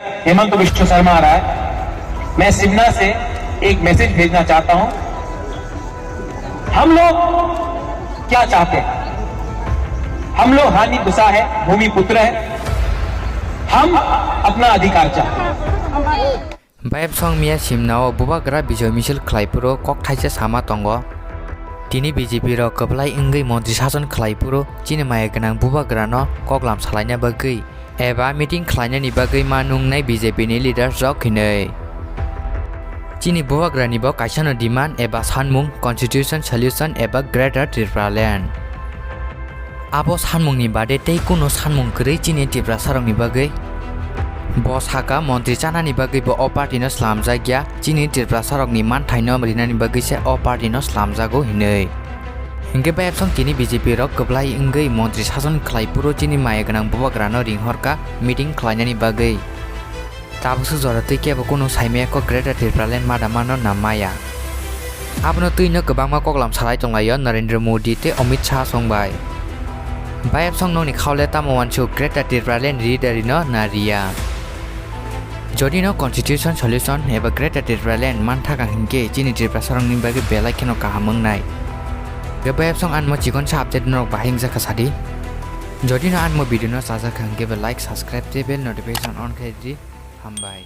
हेमंत विश्व शर्मा आ रहा है। मैं सिमना से एक मैसेज भेजना चाहता हूं। हम लोग क्या चाहते हैं? हम लोग हानि दुसा है, भूमि पुत्र है। हम अपना अधिकार चाहते हैं। बाइब सॉन्ग मिया सिमनाओ बुबाग्रा बिजय मिছিল खलाइपुरो कक थाइसे सामा तंगो तिनी बीजेपी रो कबलाई इंगै मंत्री शासन खलाइपुरो चिनि माय गनां बुबाग्रानो कगलाम सालायना बागै एबा मीटिंग खलायनानि बागै मानुंनाय बीजेपी नि लीडर जखिनै चिनि बुबाग्रानि बो काइसानो डिमांड एबा सानमुं कन्स्टिट्यूशन सल्यूशन एबा ग्रेटर त्रिपुरालैंड आबो सानमुंनि बादे तै कुनो सानमुं गरै चिनि त्रिपुरा सारंनि बागै बसाका मंत्री चानानि बागैबो अ पार्टीनो स्लामजाग्या चिनि त्रिपुरा सारकनि मानथाइनो रिनानि बागैसे अ पार्टीनो स्लामजागो हिनै हिंगे बायबसं चिनि बीजेपी रक कबलाई इंगै मंत्री शासन खलाइपुरो चिनि मायगनां बुबाग्रानो रिंहरका मीटिंग खलायनानि बागै ताबसु जरतै केबो कोनो साइमेको ग्रेटर त्रिपुरालैंड मादामानो नामाया आबनो तैनो गोबांमा कगलाम सालाय तंलायो नरेंद्र मोदी ते अमित शाह संबाय बायबसं ननि खावले तामवानसु ग्रेटर त्रिपुरालैंड रीडारिनो नारिया जदि न कन्स्टिट्यूशन सल्यूशन एबा ग्रेटर त्रिपुरालैंड मानथाका हिंगे चिनि त्रिपुरा सारंनि बागै बेलाइखेनो काहामंनाय गबायबसं आनमो चिकन सा अपडेट नरक बाहिं जाखा सादि जदि न आनमो भिडियो न साजाखा हिंगे लाइक सब्सक्राइब ते बेल नोटिफिकेशन ऑन खेदि हामबाय।